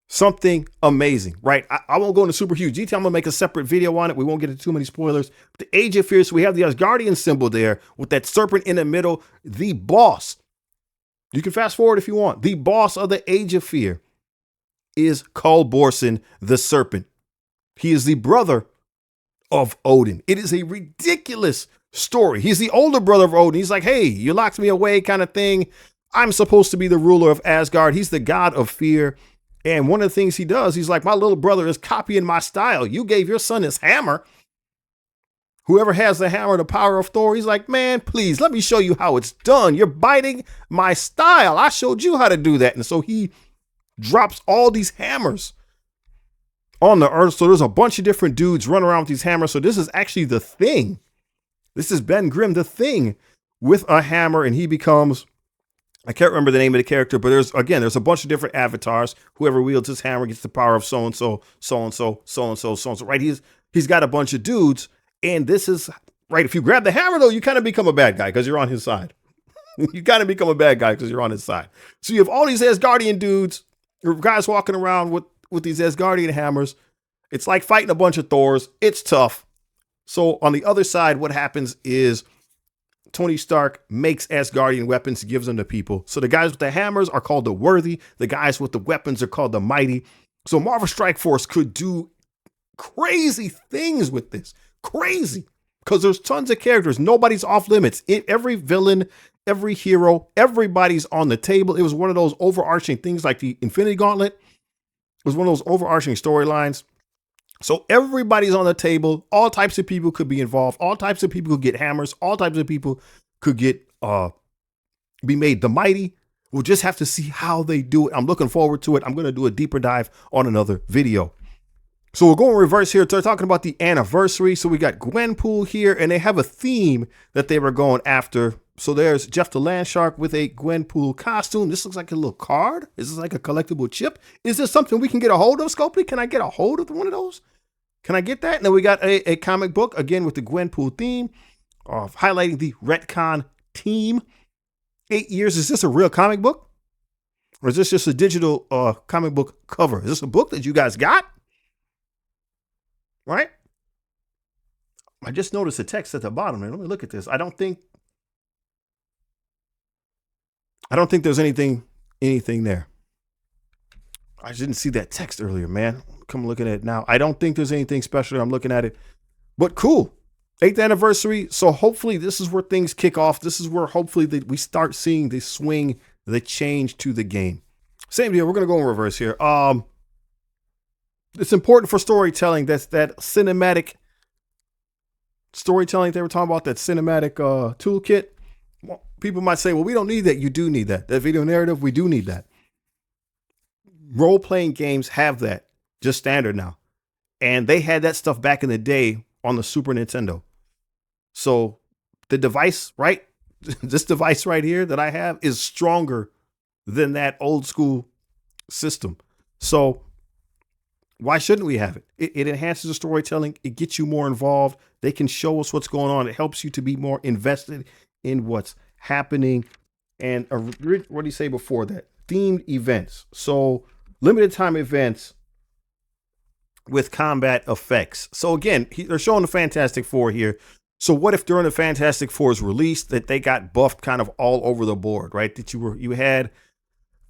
something amazing, right? I won't go into super huge detail. I'm going to make a separate video on it. We won't get into too many spoilers. The Age of Fear, so we have the Asgardian symbol there with that serpent in the middle. The boss, you can fast forward if you want. The boss of the Age of Fear is Kulborson the Serpent. He is the brother of Odin. It is a ridiculous story. He's the older brother of Odin. He's like, hey, you locked me away kind of thing. I'm supposed to be the ruler of Asgard. He's the god of fear. And one of the things he does, he's like, my little brother is copying my style. You gave your son his hammer. Whoever has the hammer, the power of Thor, he's like, man, please, let me show you how it's done. You're biting my style. I showed you how to do that. And so he drops all these hammers on the earth. So there's a bunch of different dudes running around with these hammers. So this is actually the Thing. This is Ben Grimm, the Thing, with a hammer, and he becomes, I can't remember the name of the character, but there's a bunch of different avatars. Whoever wields his hammer gets the power of so-and-so, so-and-so, so-and-so, so-and-so, right? He's got a bunch of dudes, and this is, right, if you grab the hammer, though, you kind of become a bad guy because you're on his side. You kind of become a bad guy because you're on his side. So you have all these Asgardian dudes, or guys walking around with these Asgardian hammers. It's like fighting a bunch of Thors. It's tough. So on the other side, what happens is Tony Stark makes Asgardian weapons, gives them to people. So the guys with the hammers are called the worthy. The guys with the weapons are called the mighty. So Marvel Strike Force could do crazy things with this. Crazy. Because there's tons of characters. Nobody's off limits. Every villain, every hero, everybody's on the table. It was one of those overarching things like the Infinity Gauntlet. It was one of those overarching storylines. So everybody's on the table. All types of people could be involved. All types of people could get hammers. All types of people could get be made the mighty. We'll just have to see how they do it. I'm looking forward to it. I'm going to do a deeper dive on another video. So we're going reverse here. They're talking about the anniversary. So we got Gwenpool here, and they have a theme that they were going after. So there's Jeff the Landshark with a Gwenpool costume. This looks like a little card. Is this like a collectible chip? Is this something we can get a hold of, Scopely? Can I get a hold of one of those? Can I get that? And then we got a comic book, again, with the Gwenpool theme, highlighting the retcon team. 8 years. Is this a real comic book? Or is this just a digital comic book cover? Is this a book that you guys got? Right? I just noticed the text at the bottom. Let me look at this. I don't think there's anything there. I didn't see that text earlier, man. Come looking at it now. I don't think there's anything special. I'm looking at it, but cool. 8th anniversary. So hopefully this is where things kick off. This is where hopefully we start seeing the swing, the change to the game. Same deal. We're going to go in reverse here. It's important for storytelling. That's that cinematic storytelling they were talking about, that cinematic toolkit. Well, people might say, well, we don't need that. You do need that. That video narrative, we do need that. Role-playing games have that, just standard now. And they had that stuff back in the day on the Super Nintendo. So the device, right? This device right here that I have is stronger than that old school system. So why shouldn't we have it? It enhances the storytelling. It gets you more involved. They can show us what's going on. It helps you to be more invested in what's happening. And what do you say before that? Themed events. So limited time events with combat effects. So again, they're showing the Fantastic Four here. So what if during the Fantastic Four's release that they got buffed kind of all over the board, right? That you had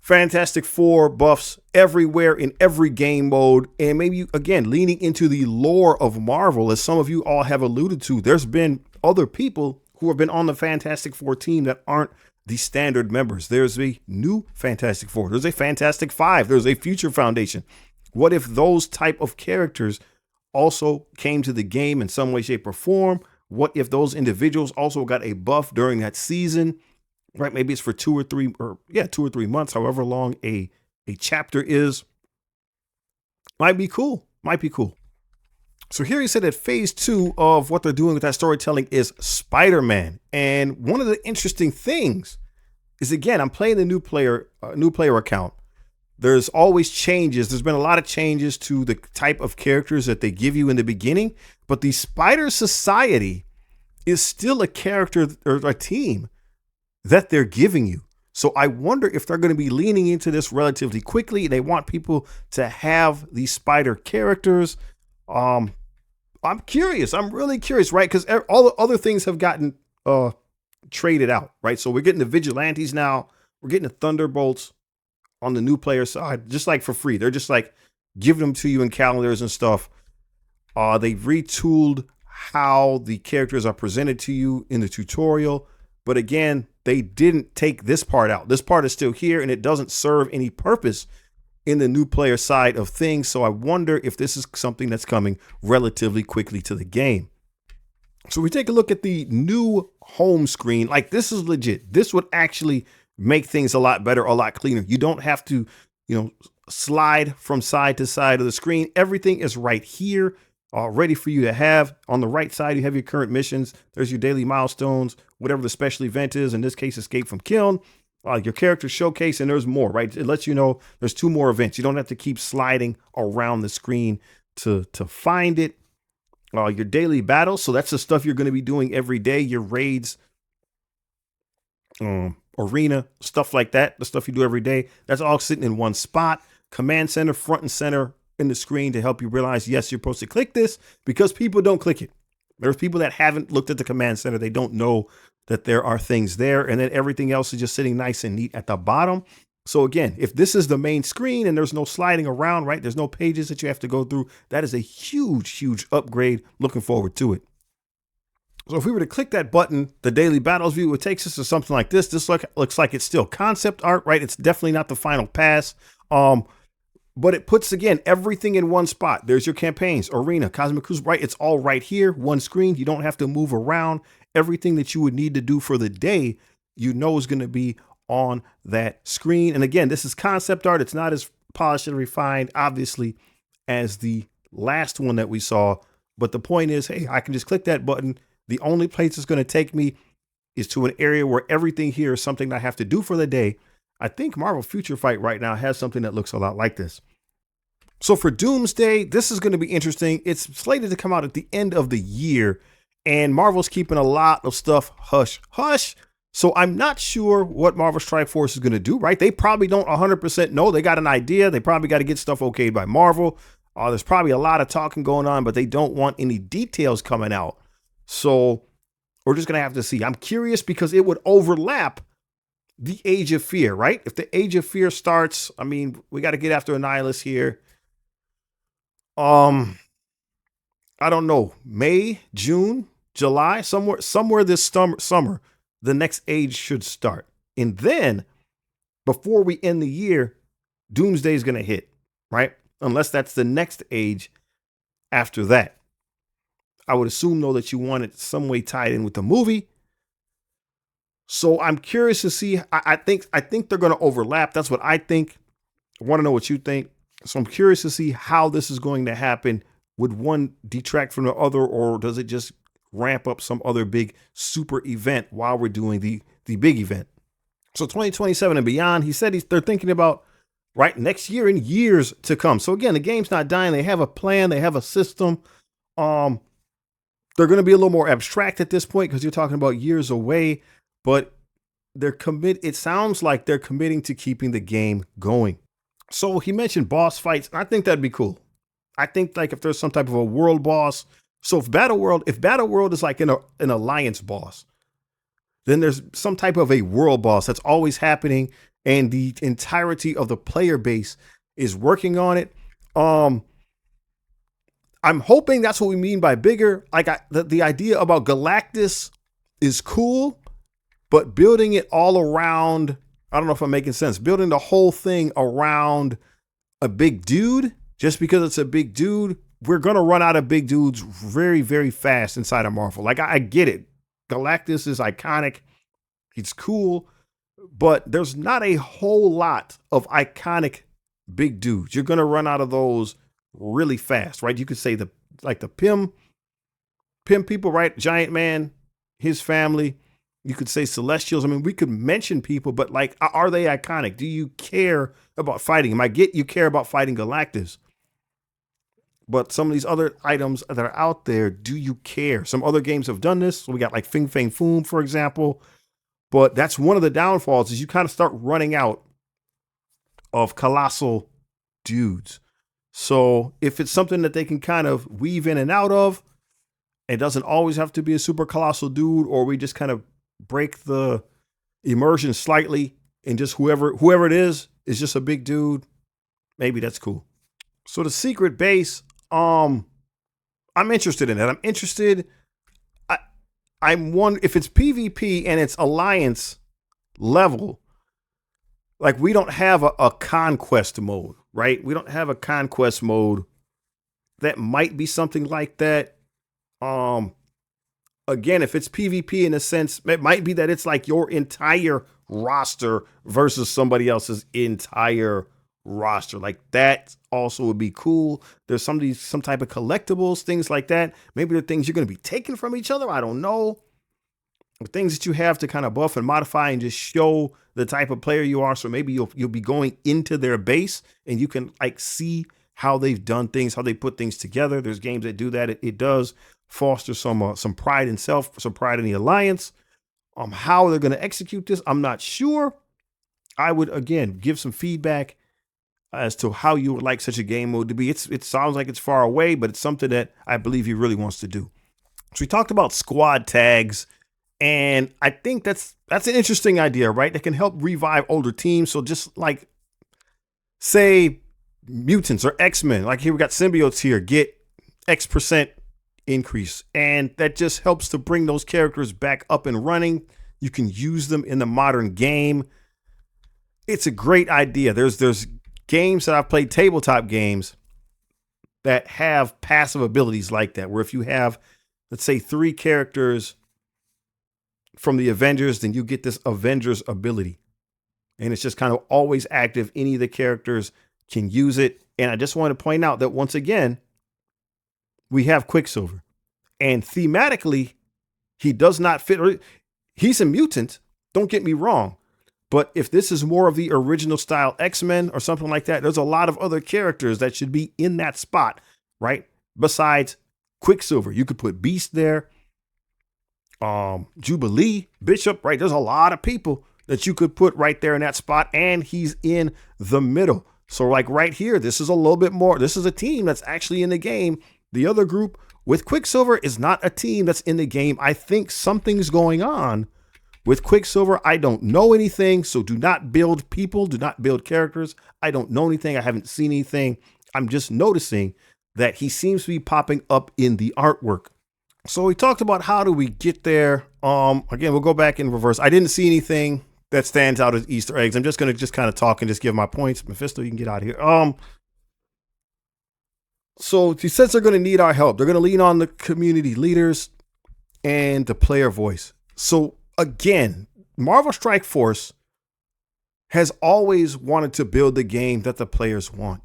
Fantastic Four buffs everywhere in every game mode, and maybe again leaning into the lore of Marvel, as some of you all have alluded to. There's been other people who have been on the Fantastic Four team that aren't the standard members. There's a new Fantastic Four. There's a Fantastic Five. There's a Future Foundation. What if those type of characters also came to the game in some way, shape, or form? What if those individuals also got a buff during that season? Right? Maybe it's for 2 or 3 months, however long a chapter is. Might be cool. Might be cool. So here he said that phase 2 of what they're doing with that storytelling is Spider-Man. And one of the interesting things is, again, I'm playing the new player account. There's always changes. There's been a lot of changes to the type of characters that they give you in the beginning, but the Spider Society is still a character or a team that they're giving you. So I wonder if they're going to be leaning into this relatively quickly. They want people to have these Spider characters. I'm curious. I'm really curious, right? Because all the other things have gotten traded out, right? So we're getting the Vigilantes now. We're getting the Thunderbolts on the new player side, just like for free. They're just like giving them to you in calendars and stuff. They've retooled how the characters are presented to you in the tutorial. But again, they didn't take this part out. This part is still here, and it doesn't serve any purpose in the new player side of things. So I wonder if this is something that's coming relatively quickly to the game. So we take a look at the new home screen. Like, this is legit. This would actually make things a lot better, a lot cleaner. You don't have to, slide from side to side of the screen. Everything is right here, ready for you to have. On the right side, you have your current missions. There's your daily milestones, whatever the special event is. In this case, Escape from Kiln. Your character showcase, and there's more, right? It lets you know there's 2 more events. You don't have to keep sliding around the screen to find it. Your daily battles. So that's the stuff you're going to be doing every day. Your raids, arena, stuff like that. The stuff you do every day. That's all sitting in one spot. Command center, front and center in the screen to help you realize, yes, you're supposed to click this, because people don't click it. There's people that haven't looked at the command center. They don't know that there are things there. And then everything else is just sitting nice and neat at the bottom. So again, if this is the main screen and there's no sliding around, right? There's no pages that you have to go through. That is a huge, huge upgrade. Looking forward to it. So if we were to click that button, the daily battles view, it takes us to something like this. This looks like it's still concept art, right? It's definitely not the final pass. But it puts, again, everything in one spot. There's your campaigns, arena, Cosmic Cruise, right? It's all right here, one screen. You don't have to move around. Everything that you would need to do for the day, is going to be on that screen. And again, this is concept art. It's not as polished and refined, obviously, as the last one that we saw. But the point is, hey, I can just click that button. The only place it's going to take me is to an area where everything here is something that I have to do for the day. I think Marvel Future Fight right now has something that looks a lot like this. So for Doomsday, this is going to be interesting. It's slated to come out at the end of the year, and Marvel's keeping a lot of stuff hush hush. So I'm not sure what Marvel Strike Force is going to do, right? They probably don't 100% know. They got an idea. They probably got to get stuff okayed by Marvel. There's probably a lot of talking going on, but they don't want any details coming out. So we're just going to have to see. I'm curious because it would overlap the Age of Fear, right? If the Age of Fear starts, I mean, we got to get after Annihilus here. I don't know, May, June, July, somewhere this summer, the next age should start. And then before we end the year, Doomsday is going to hit, right? Unless that's the next age after that. I would assume, though, that you want it some way tied in with the movie. So I'm curious to see. I think they're going to overlap. That's what I think. I want to know what you think. So I'm curious to see how this is going to happen. Would one detract from the other, or does it just ramp up some other big super event while we're doing the big event? So 2027 and beyond, he said they're thinking about right next year and years to come. So again, the game's not dying. They have a plan. They have a system. They're going to be a little more abstract at this point because you're talking about years away, but it sounds like they're committing to keeping the game going. So he mentioned boss fights. I think that'd be cool. I think like if there's some type of a world boss So if Battle World is like an alliance boss, then there's some type of a world boss that's always happening, and the entirety of the player base is working on it. I'm hoping that's what we mean by bigger. Like the idea about Galactus is cool, but building it all around, I don't know if I'm making sense. Building the whole thing around a big dude, just because it's a big dude, we're going to run out of big dudes very, very fast inside of Marvel. Like I get it. Galactus is iconic. He's cool, but there's not a whole lot of iconic big dudes. You're going to run out of those really fast, right? You could say the Pym people, right? Giant Man, his family. You could say Celestials. I mean, we could mention people, but like, are they iconic? Do you care about fighting him? I get you care about fighting Galactus, but some of these other items that are out there, do you care? Some other games have done this. So we got like Fing Fang Foom, for example. But that's one of the downfalls, is you kind of start running out of colossal dudes. So if it's something that they can kind of weave in and out of, it doesn't always have to be a super colossal dude, or we just kind of break the immersion slightly and just whoever it is just a big dude. Maybe that's cool. So the secret base, I'm interested in that. I'm interested. I'm one, if it's PvP and it's alliance level, like we don't have a conquest mode, right? We don't have a conquest mode. That might be something like that. Again, if it's PvP in a sense, it might be that it's like your entire roster versus somebody else's entire roster. Like that also would be cool. There's some type of collectibles, things like that. Maybe they're things you're going to be taking from each other. I don't know. Things that you have to kind of buff and modify and just show the type of player you are. So maybe you'll be going into their base and you can like see how they've done things, how they put things together. There's games that do that. It does foster some pride in self, some pride in the alliance. How they're going to execute this, I'm not sure. I would, again, give some feedback as to how you would like such a game mode to be. It sounds like it's far away, but it's something that I believe he really wants to do. So we talked about squad tags, and I think that's an interesting idea, right? That can help revive older teams. So just like, say, mutants or X-Men, like here we got symbiotes here, get X% increase, and that just helps to bring those characters back up and running. You can use them in the modern game. It's a great idea. There's games that I've played, tabletop games, that have passive abilities like that, where if you have, let's say, 3 characters from the Avengers, then you get this Avengers ability, and it's just kind of always active. Any of the characters can use it. And I just want to point out that once again, we have Quicksilver, and thematically, he does not fit. He's a mutant. Don't get me wrong. But if this is more of the original style X-Men or something like that, there's a lot of other characters that should be in that spot, right? Besides Quicksilver, you could put Beast there, Jubilee, Bishop, right? There's a lot of people that you could put right there in that spot, and he's in the middle. So like right here, this is a little bit more, this is a team that's actually in the game. The other group with Quicksilver is not a team that's in the game. I think something's going on with Quicksilver. I don't know anything, so do not build people, do not build characters. I don't know anything. I haven't seen anything. I'm just noticing that he seems to be popping up in the artwork. So we talked about how do we get there. Again, we'll go back in reverse. I didn't see anything that stands out as Easter eggs. I'm just going to kind of talk and just give my points. Mephisto, you can get out of here. So he says they're going to need our help. They're going to lean on the community leaders and the player voice. So again, Marvel Strike Force has always wanted to build the game that the players want.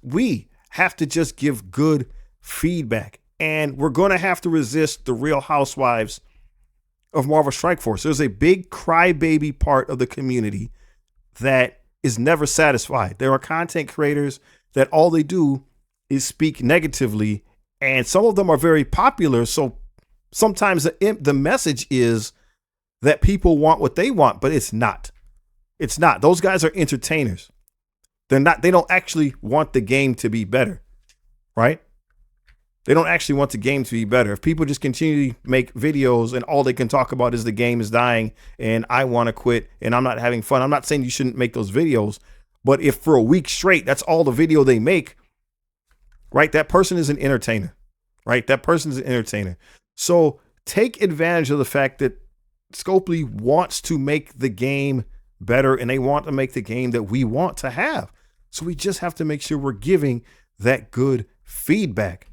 We have to just give good feedback, and we're going to have to resist the Real Housewives of Marvel Strike Force. There's a big crybaby part of the community that is never satisfied. There are content creators that all they do is speak negatively, and some of them are very popular. So sometimes the message is that people want what they want, but it's not. It's not. Those guys are entertainers. They don't actually want the game to be better, right? They don't actually want the game to be better. If people just continue to make videos and all they can talk about is the game is dying and I want to quit and I'm not having fun, I'm not saying you shouldn't make those videos, but if for a week straight that's all the video they make, right, that person is an entertainer, right? That person is an entertainer. So take advantage of the fact that Scopely wants to make the game better and they want to make the game that we want to have. So we just have to make sure we're giving that good feedback.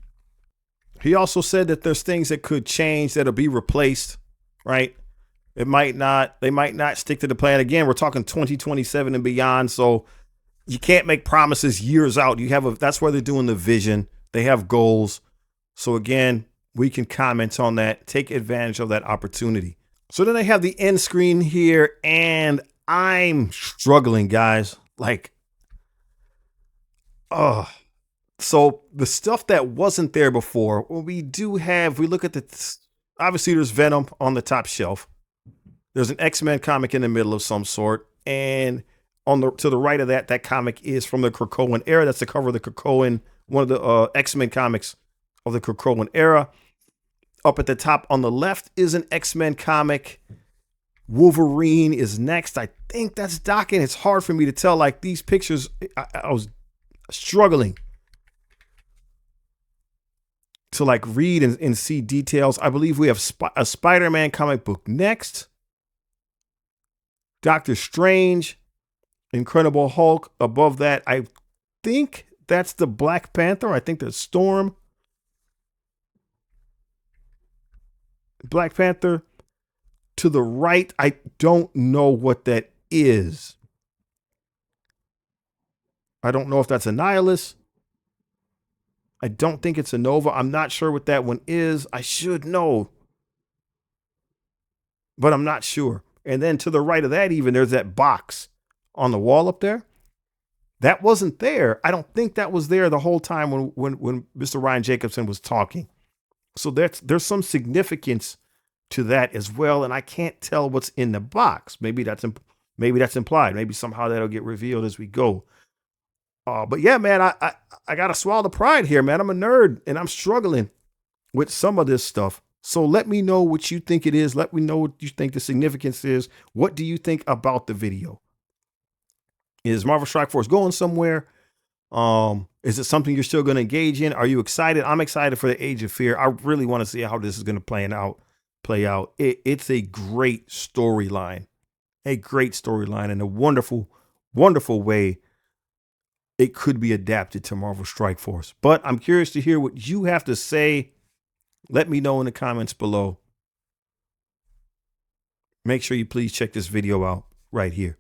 He also said that there's things that could change that'll be replaced, right? They might not stick to the plan. Again, we're talking 2027 and beyond. So you can't make promises years out. That's why they're doing the vision. They have goals. So again, we can comment on that, take advantage of that opportunity. So then they have the end screen here and I'm struggling, guys. So the stuff that wasn't there before, we look at obviously there's Venom on the top shelf. There's an X-Men comic in the middle of some sort. And to the right of that comic is from the Krakoan era. That's the cover of the Krakoan, one of the X-Men comics of the Krakoan era. Up at the top on the left is an X-Men comic. Wolverine is next. I think that's Doc, and it's hard for me to tell. Like these pictures, I was struggling to read and see details. I believe we have a Spider-Man comic book next. Doctor Strange, Incredible Hulk. Above that, I think that's the Black Panther. I think there's Storm. Black Panther. To the right, I don't know what that is. I don't know if that's a Nihilus. I don't think it's a Nova. I'm not sure what that one is. I should know, but I'm not sure. And then to the right of that, even there's that box on the wall up there. That wasn't there. I don't think that was there the whole time when Mr. Ryan Jacobson was talking. So there's some significance to that as well. And I can't tell what's in the box. Maybe that's implied. Maybe somehow that'll get revealed as we go. But yeah, man, I got to swallow the pride here, man. I'm a nerd and I'm struggling with some of this stuff. So let me know what you think it is. Let me know what you think the significance is. What do you think about the video? Is Marvel Strike Force going somewhere? Is it something you're still going to engage in? Are you excited? I'm excited for the Age of Fear. I really want to see how this is going to play out. It's a great storyline, and a wonderful, wonderful way it could be adapted to Marvel Strike Force. But I'm curious to hear what you have to say. Let me know in the comments below. Make sure you please check this video out right here.